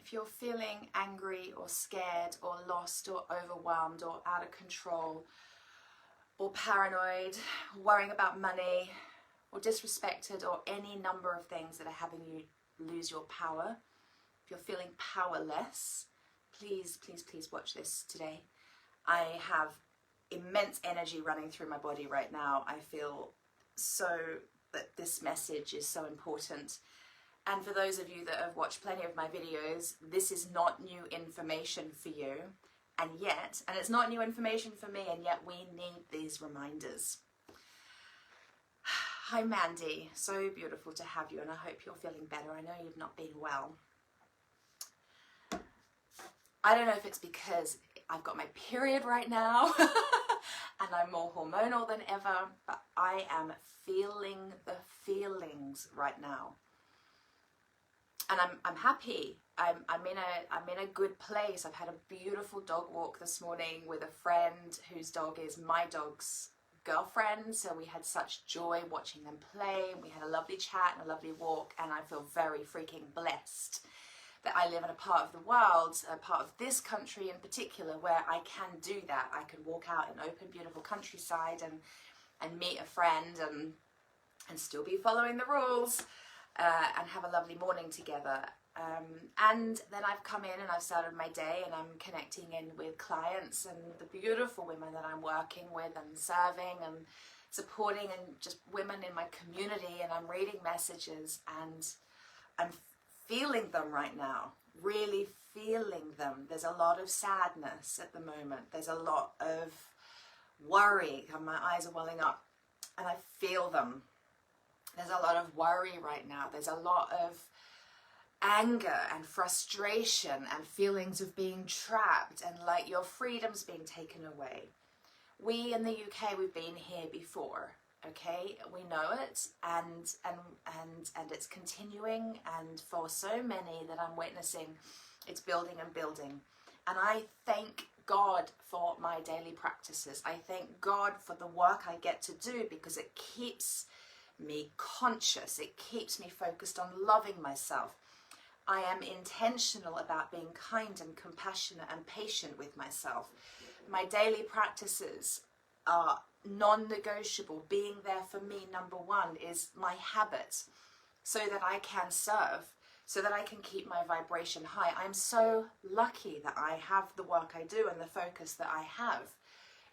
If you're feeling angry or scared or lost or overwhelmed or out of control or paranoid, worrying about money or disrespected or any number of things that are having you lose your power, if you're feeling powerless, please, please, please watch this today. I have immense energy running through my body right now. I feel so that this message is so important. And for those of you that have watched plenty of my videos, this is not new information for you. And it's not new information for me, and yet we need these reminders. Hi Mandy, so beautiful to have you, and I hope you're feeling better. I know you've not been well. I don't know if it's because I've got my period right now and I'm more hormonal than ever, but I am feeling the feelings right now. And I'm happy. I'm in a good place. I've had a beautiful dog walk this morning with a friend whose dog is my dog's girlfriend. So we had such joy watching them play. We had a lovely chat and a lovely walk, and I feel very freaking blessed that I live in a part of the world, a part of this country in particular, where I can do that. I can walk out in open, beautiful countryside and meet a friend and still be following the rules. And have a lovely morning together. And then I've come in and I've started my day, and I'm connecting in with clients and the beautiful women that I'm working with and serving and supporting, and just women in my community, and I'm reading messages and I'm feeling them right now, really feeling them. There's a lot of sadness at the moment. There's a lot of worry, and my eyes are welling up, and I feel them. There's a lot of worry right now. There's a lot of anger and frustration and feelings of being trapped and like your freedom's being taken away. We in the UK, we've been here before, okay? We know it, and it's continuing, and for so many that I'm witnessing, it's building and building. And I thank God for my daily practices. I thank God for the work I get to do, because it keeps me conscious. It keeps me focused on loving myself. I am intentional about being kind and compassionate and patient with myself. My daily practices are non-negotiable. Being there for me, number one, is my habit, so that I can serve, so that I can keep my vibration high. I'm so lucky that I have the work I do and the focus that I have.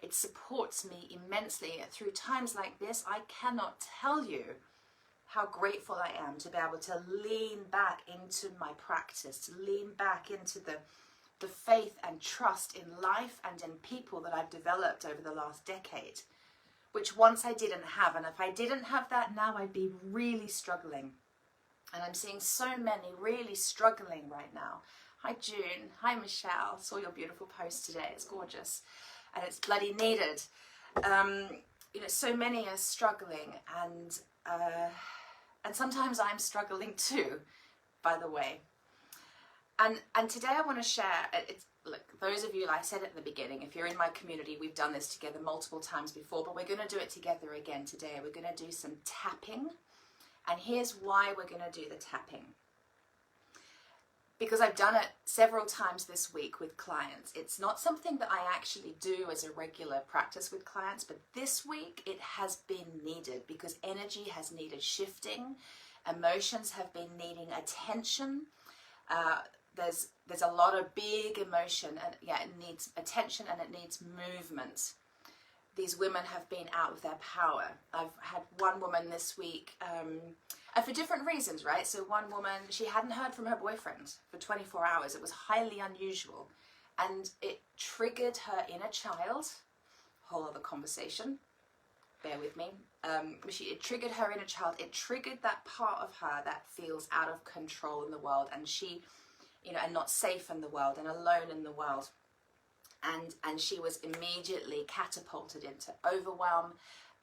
It supports me immensely. Through times like this, I cannot tell you how grateful I am to be able to lean back into my practice, to lean back into the faith and trust in life and in people that I've developed over the last decade, which once I didn't have. And if I didn't have that now, I'd be really struggling. And I'm seeing so many really struggling right now. Hi June, hi Michelle, saw your beautiful post today, it's gorgeous. And it's bloody needed. So many are struggling, and sometimes I'm struggling too, by the way. And today I want to share. Look, those of you, like I said at the beginning, if you're in my community, we've done this together multiple times before, but we're going to do it together again today. We're going to do some tapping, and here's why we're going to do the tapping. Because I've done it several times this week with clients. It's not something that I actually do as a regular practice with clients, but this week it has been needed, because energy has needed shifting, emotions have been needing attention. There's a lot of big emotion, and it needs attention and it needs movement. These women have been out of their power. I've had one woman this week, for different reasons, right? So one woman, she hadn't heard from her boyfriend for 24 hours. It was highly unusual. And it triggered her inner child. Whole other conversation. Bear with me. It triggered her inner child. It triggered that part of her that feels out of control in the world. And she, and not safe in the world and alone in the world. And she was immediately catapulted into overwhelm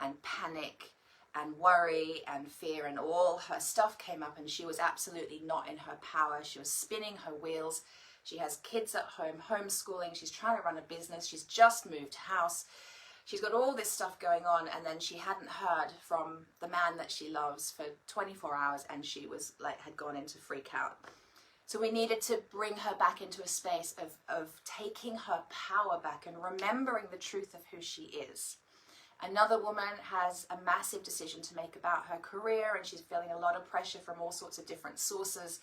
and panic and worry and fear, and all her stuff came up, and she was absolutely not in her power. She was spinning her wheels. She has kids at home, homeschooling. She's trying to run a business. She's just moved house. She's got all this stuff going on, and then she hadn't heard from the man that she loves for 24 hours, and she was like, had gone into freak out. So we needed to bring her back into a space of taking her power back and remembering the truth of who she is. Another woman has a massive decision to make about her career, and she's feeling a lot of pressure from all sorts of different sources.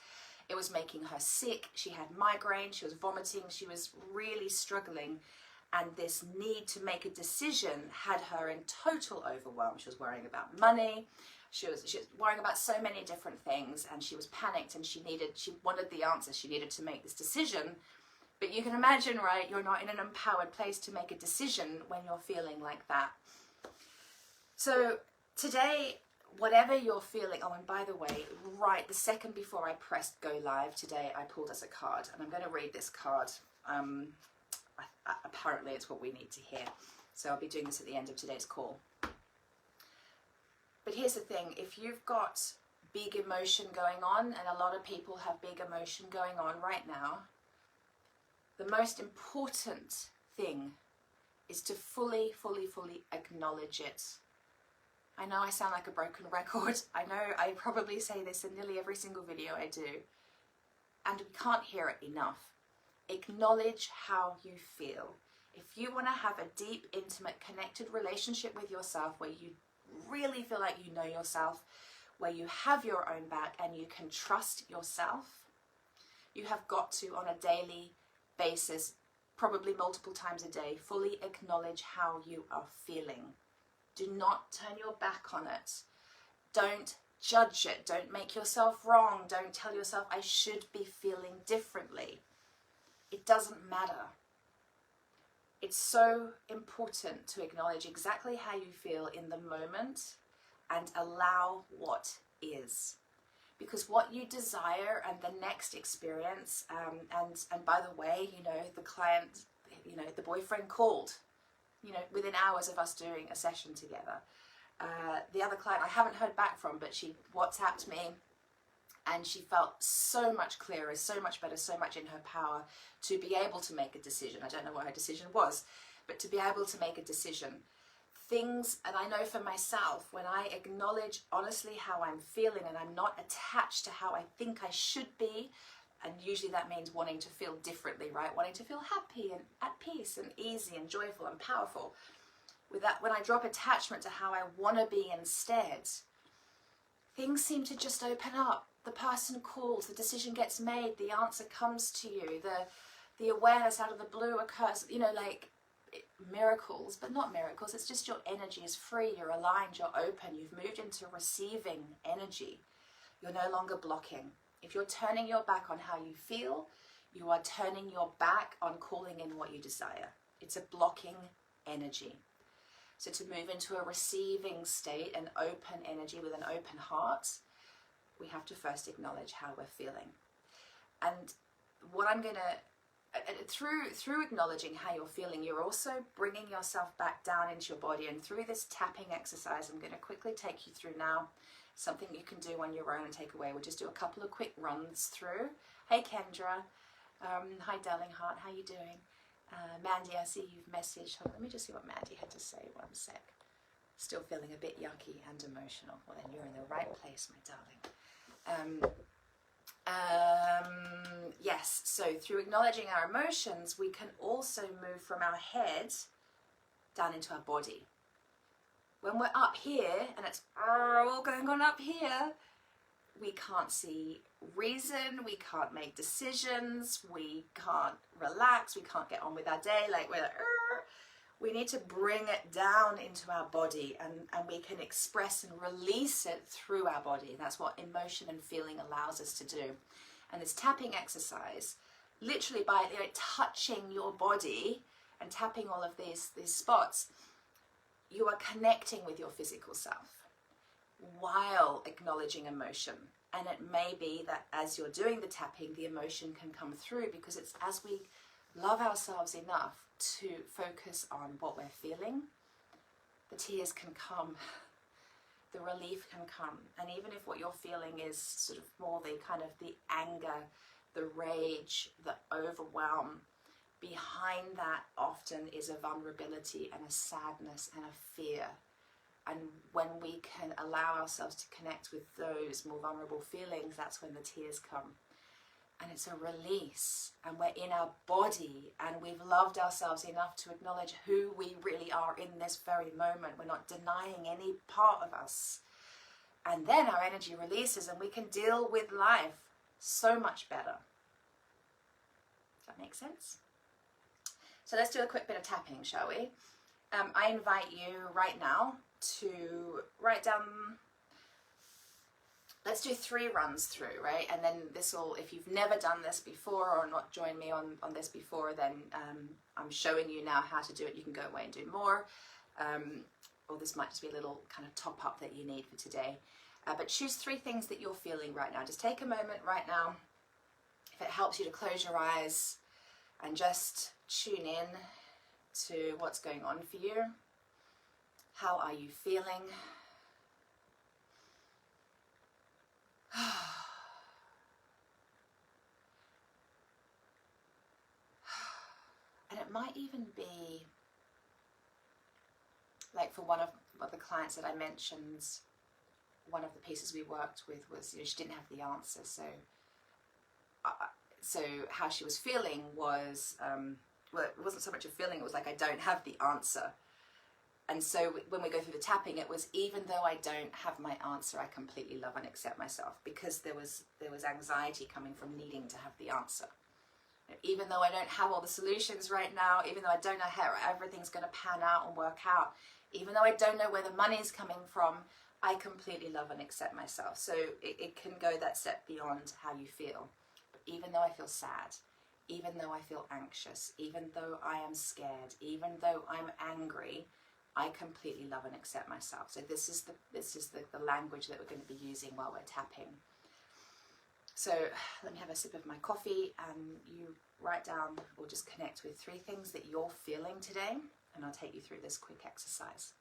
It was making her sick. She had migraine, she was vomiting, she was really struggling. And this need to make a decision had her in total overwhelm. She was worrying about money. She was worrying about so many different things, and she was panicked, and she wanted the answers. She needed to make this decision. But you can imagine, right, you're not in an empowered place to make a decision when you're feeling like that. So today, whatever you're feeling, oh, and by the way, right the second before I pressed go live today, I pulled us a card, and I'm going to read this card. Apparently it's what we need to hear. So I'll be doing this at the end of today's call. But here's the thing, if you've got big emotion going on, and a lot of people have big emotion going on right now, the most important thing is to fully acknowledge it. I know I sound like a broken record. I know I probably say this in nearly every single video I do. And we can't hear it enough. Acknowledge how you feel. If you want to have a deep, intimate, connected relationship with yourself, where you really feel like you know yourself, where you have your own back and you can trust yourself, you have got to, on a daily basis, probably multiple times a day, fully acknowledge how you are feeling. Do not turn your back on it. Don't judge it. Don't make yourself wrong. Don't tell yourself, I should be feeling differently. It doesn't matter. It's so important to acknowledge exactly how you feel in the moment and allow what is. Because what you desire and the next experience, and by the way, you know, the client, you know, the boyfriend called, you know, within hours of us doing a session together. The other client I haven't heard back from, but she WhatsApped me, and she felt so much clearer, so much better, so much in her power to be able to make a decision. I don't know what her decision was, but to be able to make a decision. Things, and I know for myself, when I acknowledge honestly how I'm feeling and I'm not attached to how I think I should be, and usually that means wanting to feel differently, right? Wanting to feel happy and at peace and easy and joyful and powerful. With that, when I drop attachment to how I want to be instead, things seem to just open up. The person calls, the decision gets made, the answer comes to you, the awareness out of the blue occurs, you know, like miracles, but not miracles. It's just your energy is free, you're aligned, you're open, you've moved into receiving energy. You're no longer blocking. If you're turning your back on how you feel, you are turning your back on calling in what you desire. It's a blocking energy. So to move into a receiving state, an open energy with an open heart, we have to first acknowledge how we're feeling. And what I'm going to, through acknowledging how you're feeling, you're also bringing yourself back down into your body. And through this tapping exercise, I'm going to quickly take you through now, something you can do on your own and take away. We'll just do a couple of quick runs through. Hey Kendra, hi darling heart, how you doing? Mandy, I see you've messaged. Hold on, let me just see what Mandy had to say, one sec. Still feeling a bit yucky and emotional. Well then, you're in the right place, my darling. Yes, so through acknowledging our emotions, we can also move from our head down into our body. When we're up here, and it's all going on up here, we can't see reason, we can't make decisions, we can't relax, we can't get on with our day, like we're like, we need to bring it down into our body, and we can express and release it through our body. That's what emotion and feeling allows us to do. And this tapping exercise, literally by touching your body and tapping all of these spots, you are connecting with your physical self while acknowledging emotion. And it may be that as you're doing the tapping, the emotion can come through, because it's as we love ourselves enough to focus on what we're feeling, the tears can come, the relief can come. And even if what you're feeling is sort of more the kind of the anger, the rage, the overwhelm, behind that often is a vulnerability and a sadness and a fear. And when we can allow ourselves to connect with those more vulnerable feelings, that's when the tears come. and it's a release, and we're in our body, and we've loved ourselves enough to acknowledge who we really are in this very moment. We're not denying any part of us. And then our energy releases and we can deal with life so much better. Does that make sense? So let's do a quick bit of tapping, shall we? I invite you right now to write down, let's do 3 runs through, right? And then this will, if you've never done this before or not joined me on this before, then I'm showing you now how to do it. You can go away and do more. Or this might just be a little kind of top up that you need for today. But choose 3 things that you're feeling right now. Just take a moment right now, if it helps you to close your eyes and just tune in to what's going on for you. How are you feeling? And it might even be, like for one of the clients that I mentioned, one of the pieces we worked with was, you know, she didn't have the answer. So how she was feeling was, well, it wasn't so much a feeling, it was like, I don't have the answer. And so when we go through the tapping, it was, even though I don't have my answer, I completely love and accept myself, because there was anxiety coming from needing to have the answer. Even though I don't have all the solutions right now, even though I don't know how everything's going to pan out and work out, even though I don't know where the money's coming from, I completely love and accept myself. So it can go that step beyond how you feel. But even though I feel sad, even though I feel anxious, even though I am scared, even though I'm angry, I completely love and accept myself. So this is the language that we're going to be using while we're tapping. So let me have a sip of my coffee, and you write down or just connect with 3 things that you're feeling today, and I'll take you through this quick exercise.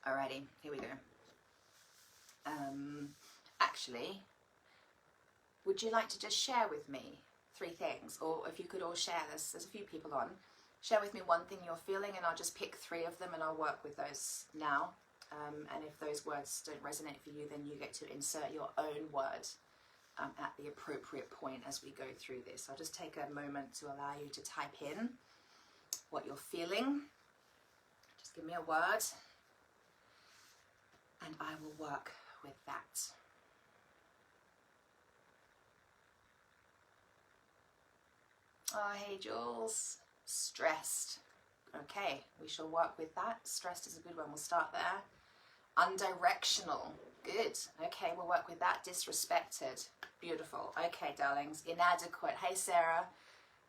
Alrighty, here we go. Actually, would you like to just share with me 3 things? Or if you could all share this, there's a few people on. Share with me 1 thing you're feeling, and I'll just pick 3 of them and I'll work with those now. And if those words don't resonate for you, then you get to insert your own word at the appropriate point as we go through this. I'll just take a moment to allow you to type in what you're feeling. Just give me a word, and I will work with that. Oh, hey Jules. Stressed. Okay, we shall work with that. Stressed is a good one. We'll start there. Undirectional. Good. Okay, we'll work with that. Disrespected. Beautiful. Okay, darlings. Inadequate. Hey, Sarah.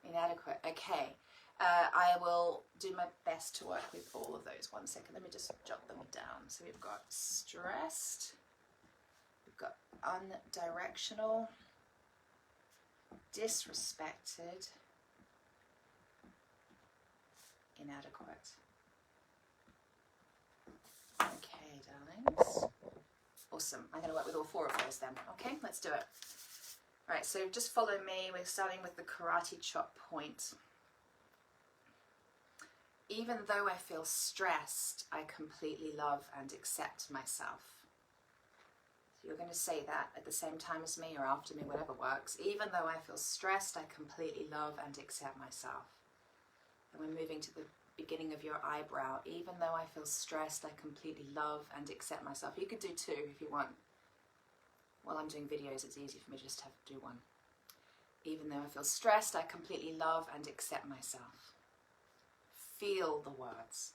Inadequate. Okay. I will do my best to work with all of those. 1 second. Let me just jot them down. So we've got stressed. We've got undirectional. Disrespected. Inadequate. Okay, darlings. Awesome. I'm going to work with all 4 of those then. Okay, let's do it. All right, so just follow me. We're starting with the karate chop point. Even though I feel stressed, I completely love and accept myself. So you're going to say that at the same time as me or after me, whatever works. Even though I feel stressed, I completely love and accept myself. And we're moving to the beginning of your eyebrow. Even though I feel stressed, I completely love and accept myself. You could do 2 if you want. While I'm doing videos, it's easy for me to just have to do 1. Even though I feel stressed, I completely love and accept myself. Feel the words.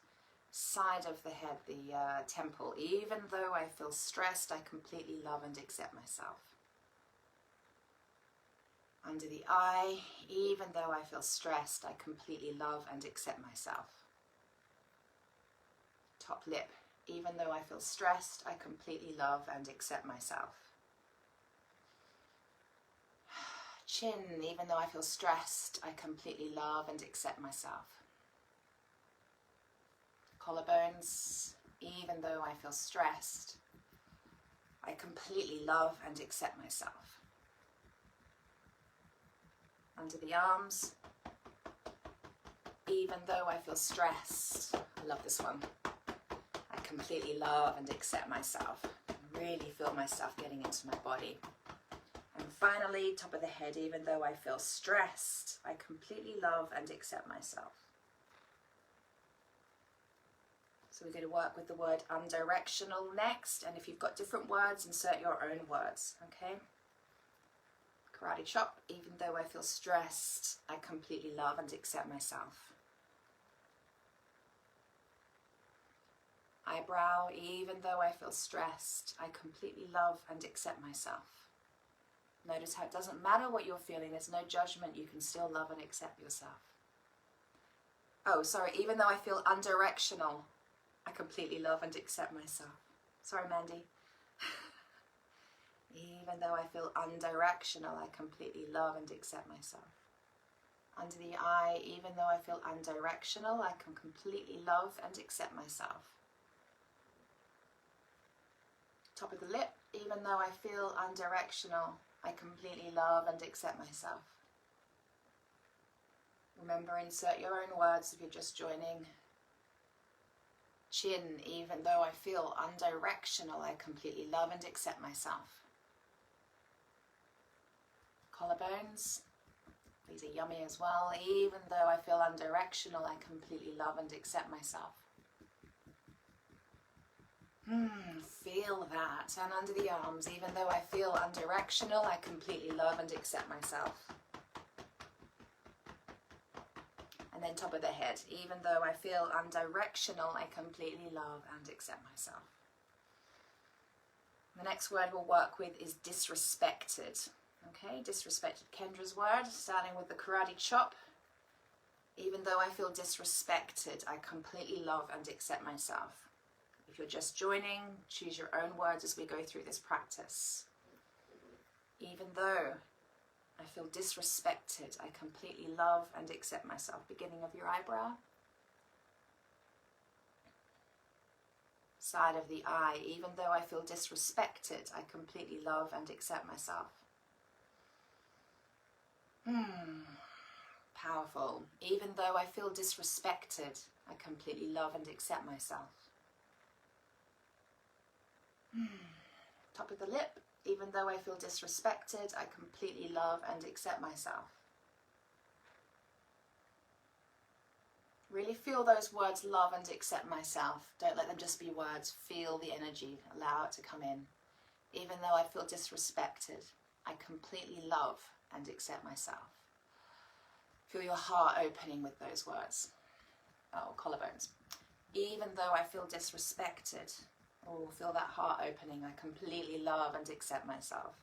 Side of the head, the temple. Even though I feel stressed, I completely love and accept myself. Under the eye, even though I feel stressed, I completely love and accept myself. Top lip, even though I feel stressed, I completely love and accept myself. Chin, even though I feel stressed, I completely love and accept myself. Collarbones, even though I feel stressed, I completely love and accept myself. Under the arms, even though I feel stressed, I love this one, completely love and accept myself. Really feel myself getting into my body. And finally, top of the head, even though I feel stressed, I completely love and accept myself. So we're going to work with the word undirectional next. And if you've got different words, insert your own words, okay? Karate chop, even though I feel stressed, I completely love and accept myself. Eyebrow, even though I feel stressed, I completely love and accept myself. Notice how it doesn't matter what you're feeling, there's no judgment, you can still love and accept yourself. Oh, sorry, even though I feel undirectional, I completely love and accept myself. Sorry, Mandy. Even though I feel undirectional, I completely love and accept myself. Under the eye, even though I feel undirectional, I can completely love and accept myself. Top of the lip, even though I feel undirectional, I completely love and accept myself. Remember, insert your own words if you're just joining. Chin, even though I feel undirectional, I completely love and accept myself. Collarbones, these are yummy as well. Even though I feel undirectional, I completely love and accept myself. Feel that. And under the arms, even though I feel undirectional, I completely love and accept myself. And then top of the head, even though I feel undirectional, I completely love and accept myself. The next word we'll work with is disrespected. Okay, disrespected, Kendra's word, starting with the karate chop. Even though I feel disrespected, I completely love and accept myself. If you're just joining, choose your own words as we go through this practice. Even though I feel disrespected, I completely love and accept myself. Beginning of your eyebrow. Side of the eye. Even though I feel disrespected, I completely love and accept myself. Powerful. Even though I feel disrespected, I completely love and accept myself. Top of the lip. Even though I feel disrespected, I completely love and accept myself. Really feel those words, love and accept myself. Don't let them just be words. Feel the energy. Allow it to come in. Even though I feel disrespected, I completely love and accept myself. Feel your heart opening with those words. Oh, collarbones. Even though I feel disrespected, oh, feel that heart opening. I completely love and accept myself.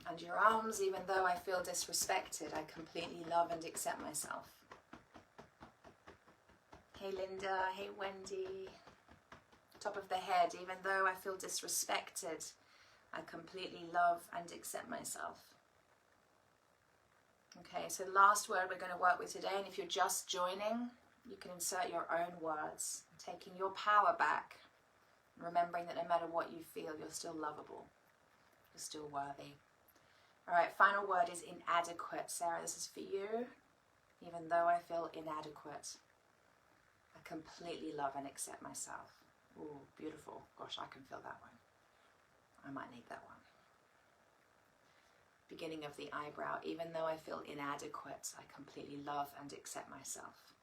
And your arms, even though I feel disrespected, I completely love and accept myself. Hey Linda, hey Wendy. Top of the head, even though I feel disrespected, I completely love and accept myself. Okay, so the last word we're going to work with today, and if you're just joining, you can insert your own words, taking your power back, remembering that no matter what you feel, you're still lovable, you're still worthy. All right, final word is inadequate. Sarah, this is for you. Even though I feel inadequate, I completely love and accept myself. Ooh, beautiful. Gosh, I can feel that one. I might need that one. Beginning of the eyebrow. Even though I feel inadequate, I completely love and accept myself.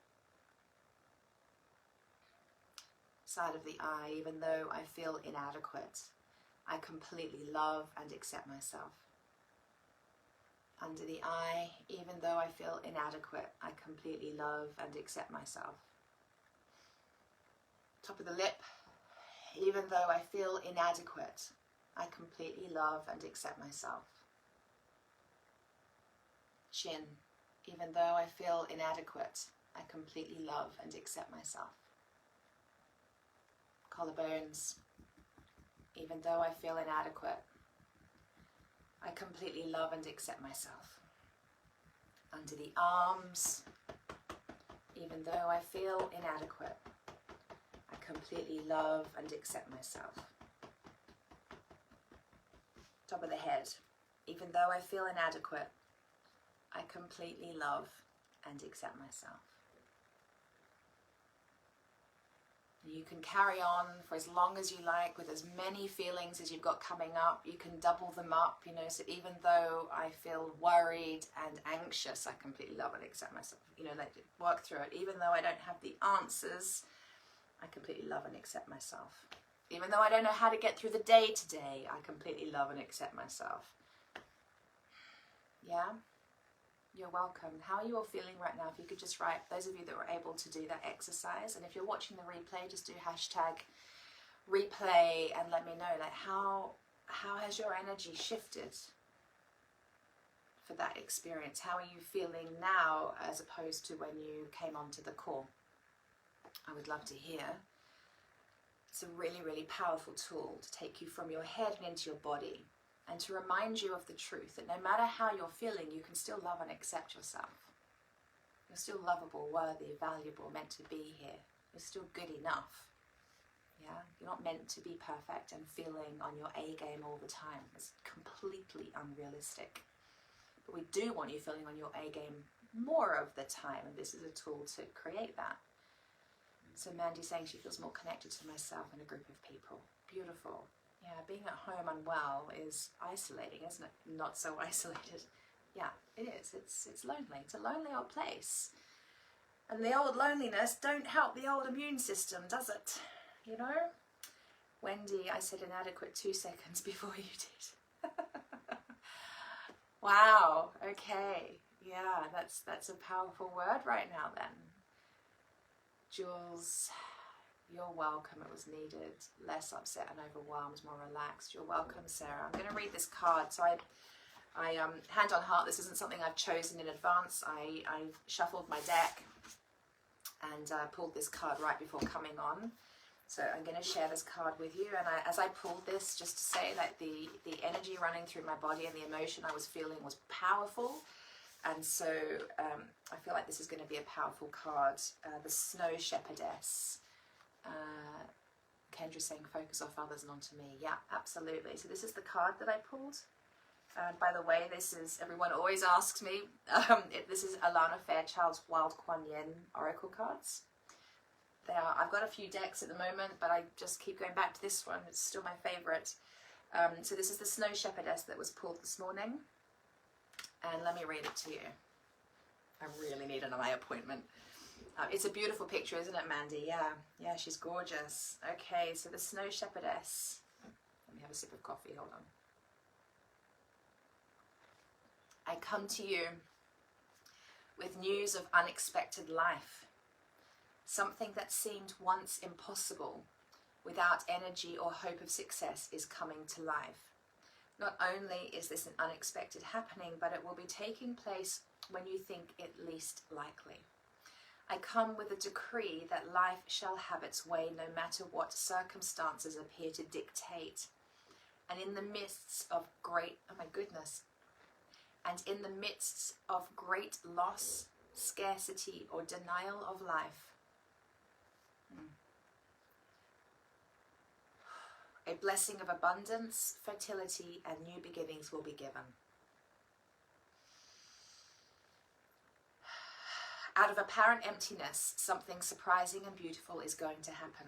Side of the eye. Even though I feel inadequate, I completely love and accept myself. Under the eye. Even though I feel inadequate, I completely love and accept myself. Top of the lip. Even though I feel inadequate, I completely love and accept myself. Chin. Even though I feel inadequate, I completely love and accept myself. Collarbones. Even though I feel inadequate, I completely love and accept myself. Under the arms. Even though I feel inadequate, I completely love and accept myself. Top of the head. Even though I feel inadequate, I completely love and accept myself. You can carry on for as long as you like with as many feelings as you've got coming up. You can double them up, you know, so even though I feel worried and anxious, I completely love and accept myself, you know, like work through it. Even though I don't have the answers, I completely love and accept myself. Even though I don't know how to get through the day today, I completely love and accept myself. Yeah? You're welcome. How are you all feeling right now? If you could just write, those of you that were able to do that exercise, and if you're watching the replay, just do hashtag replay and let me know, like, how has your energy shifted for that experience? How are you feeling now as opposed to when you came onto the call? I would love to hear. It's a really, really powerful tool to take you from your head and into your body, and to remind you of the truth that no matter how you're feeling, you can still love and accept yourself. You're still lovable, worthy, valuable, meant to be here. You're still good enough. Yeah? You're not meant to be perfect and feeling on your A game all the time. It's completely unrealistic. But we do want you feeling on your A game more of the time, and this is a tool to create that. So Mandy's saying she feels more connected to myself and a group of people. Beautiful. Yeah, being at home unwell is isolating, isn't it? Not so isolated. Yeah, it is. It's lonely. It's a lonely old place. And the old loneliness don't help the old immune system, does it? You know? Wendy, I said inadequate 2 seconds before you did. Wow, okay. Yeah, that's a powerful word right now then. Jules, you're welcome. It was needed. Less upset and overwhelmed, more relaxed. You're welcome, Sarah. I'm going to read this card. So I hand on heart, this isn't something I've chosen in advance. I shuffled my deck and pulled this card right before coming on. So I'm going to share this card with you. And as I pulled this, just to say that the energy running through my body and the emotion I was feeling was powerful. And so I feel like this is going to be a powerful card. The Snow Shepherdess. Kendra's saying focus off others and onto me. Yeah, absolutely. So this is the card that I pulled. By the way, this is, everyone always asks me, this is Alana Fairchild's Wild Kuan Yin Oracle cards. I've got a few decks at the moment, but I just keep going back to this one. It's still my favourite. So this is the Snow Shepherdess that was pulled this morning. And let me read it to you. I really need an eye appointment. It's a beautiful picture, isn't it, Mandy? Yeah, she's gorgeous. Okay, so the Snow Shepherdess. Let me have a sip of coffee, hold on. I come to you with news of unexpected life. Something that seemed once impossible, without energy or hope of success, is coming to life. Not only is this an unexpected happening, but it will be taking place when you think it least likely. I come with a decree that life shall have its way no matter what circumstances appear to dictate. And in the midst of great, in the midst of great loss, scarcity, or denial of life, a blessing of abundance, fertility, and new beginnings will be given. Out of apparent emptiness, something surprising and beautiful is going to happen.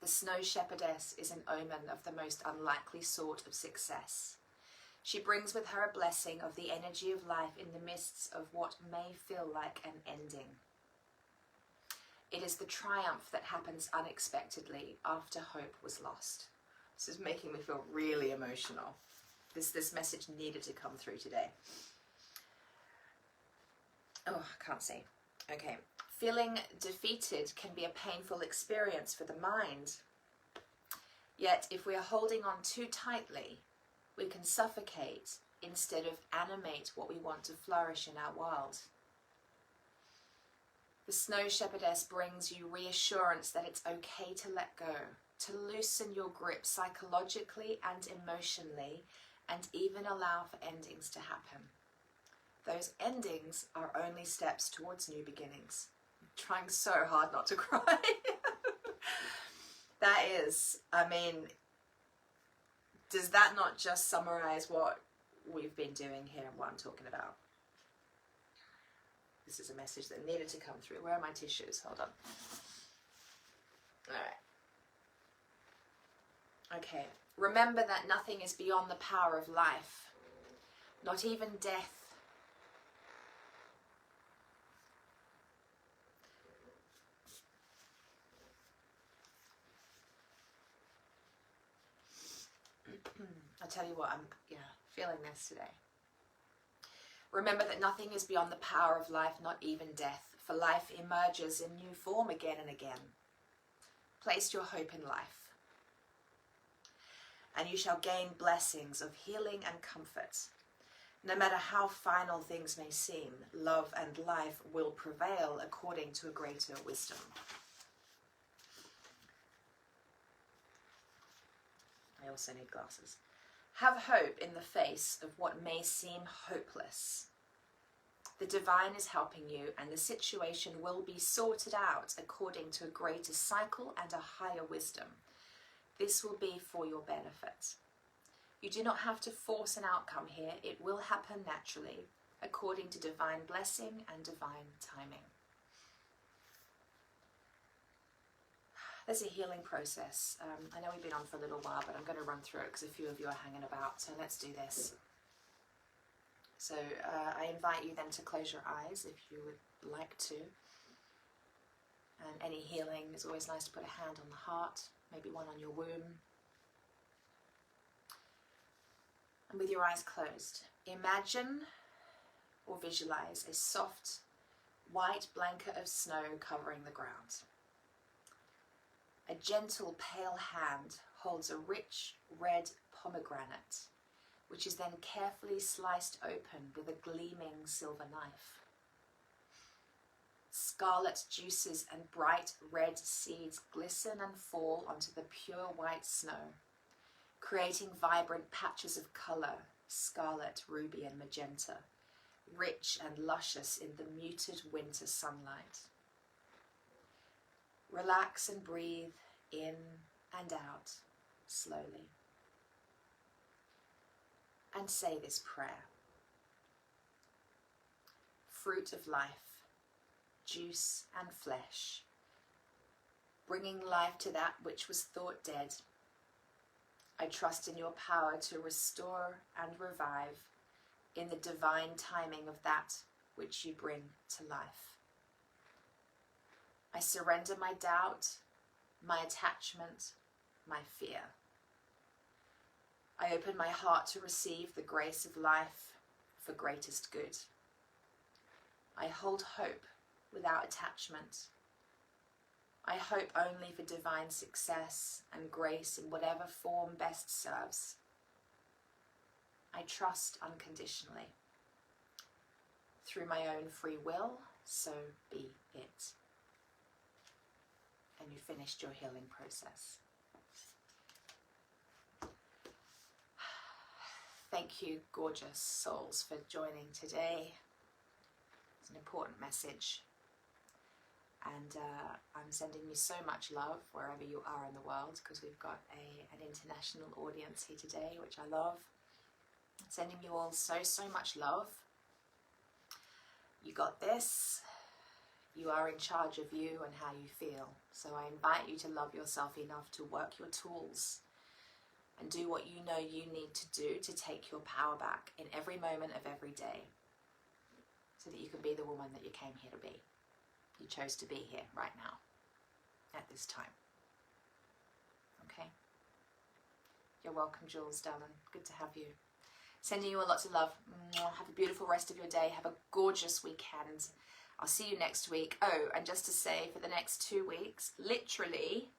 The Snow Shepherdess is an omen of the most unlikely sort of success. She brings with her a blessing of the energy of life in the midst of what may feel like an ending. It is the triumph that happens unexpectedly after hope was lost. This is making me feel really emotional. This message needed to come through today. Oh, I can't see. Okay. Feeling defeated can be a painful experience for the mind. Yet, if we are holding on too tightly, we can suffocate instead of animate what we want to flourish in our world. The Snow Shepherdess brings you reassurance that it's okay to let go, to loosen your grip psychologically and emotionally, and even allow for endings to happen. Those endings are only steps towards new beginnings. I'm trying so hard not to cry. That is, I mean, does that not just summarize what we've been doing here and what I'm talking about? This is a message that needed to come through. Where are my tissues? Hold on. All right. Okay. Remember that nothing is beyond the power of life, not even death. I tell you what, I'm feeling this today. Remember that nothing is beyond the power of life, not even death, for life emerges in new form again and again. Place your hope in life, and you shall gain blessings of healing and comfort. No matter how final things may seem, love and life will prevail according to a greater wisdom. I also need glasses. Have hope in the face of what may seem hopeless. The divine is helping you, and the situation will be sorted out according to a greater cycle and a higher wisdom. This will be for your benefit. You do not have to force an outcome here. It will happen naturally, according to divine blessing and divine timing. There's a healing process. I know we've been on for a little while, but I'm going to run through it because a few of you are hanging about. So let's do this. So I invite you then to close your eyes if you would like to. And any healing, it's always nice to put a hand on the heart, maybe one on your womb. And with your eyes closed, imagine or visualize a soft white blanket of snow covering the ground. A gentle pale hand holds a rich red pomegranate, which is then carefully sliced open with a gleaming silver knife. Scarlet juices and bright red seeds glisten and fall onto the pure white snow, creating vibrant patches of colour, scarlet, ruby and magenta, rich and luscious in the muted winter sunlight. Relax and breathe in and out slowly. And say this prayer. Fruit of life, juice and flesh, bringing life to that which was thought dead. I trust in your power to restore and revive in the divine timing of that which you bring to life. I surrender my doubt, my attachment, my fear. I open my heart to receive the grace of life for greatest good. I hold hope without attachment. I hope only for divine success and grace in whatever form best serves. I trust unconditionally. Through my own free will, so be it. And you finished your healing process. Thank you, gorgeous souls, for joining today. It's an important message. And I'm sending you so much love wherever you are in the world, because we've got an international audience here today, which I love. Sending you all so much love. You got this. You are in charge of you and how you feel. So I invite you to love yourself enough to work your tools and do what you know you need to do to take your power back in every moment of every day, so that you can be the woman that you came here to be. You chose to be here right now, at this time. Okay? You're welcome, Jules, darling. Good to have you. Sending you a lot of love. Have a beautiful rest of your day. Have a gorgeous weekend. I'll see you next week. Oh, and just to say, for the next 2 weeks, literally,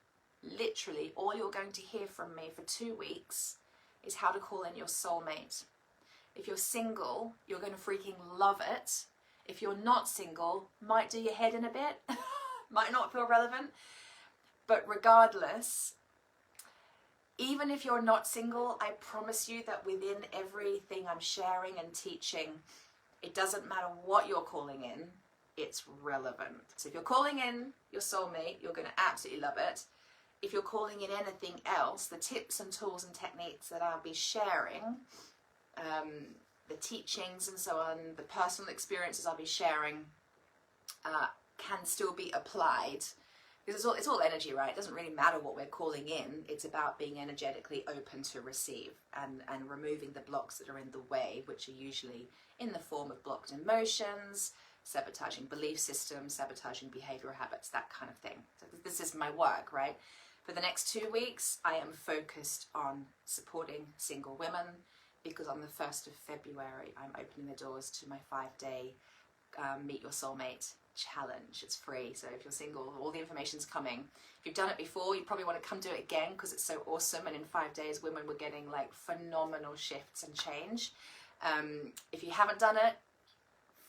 all you're going to hear from me for 2 weeks is how to call in your soulmate. If you're single, you're going to freaking love it. If you're not single, might do your head in a bit, might not feel relevant. But regardless, even if you're not single, I promise you that within everything I'm sharing and teaching, it doesn't matter what you're calling in, it's relevant. So if you're calling in your soulmate, you're going to absolutely love it. If you're calling in anything else, the tips and tools and techniques that I'll be sharing, the teachings and so on, the personal experiences I'll be sharing, can still be applied Because it's all energy, right? It doesn't really matter what we're calling in. It's about being energetically open to receive and removing the blocks that are in the way, which are usually in the form of blocked emotions, sabotaging belief systems, sabotaging behavioral habits, that kind of thing. So this is my work, right? For the next 2 weeks, I am focused on supporting single women, because on the 1st of February, I'm opening the doors to my 5-day Meet Your Soulmate challenge. It's free, so if you're single, all the information's coming. If you've done it before, you probably want to come do it again, because it's so awesome, and in 5 days women were getting like phenomenal shifts and change. If you haven't done it,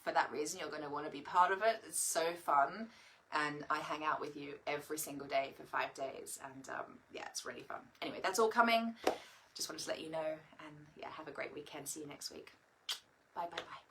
for that reason you're going to want to be part of it. It's so fun, and I hang out with you every single day for 5 days, and yeah, it's really fun. Anyway, that's all coming. Just wanted to let you know, and yeah, have a great weekend. See you next week. Bye bye bye.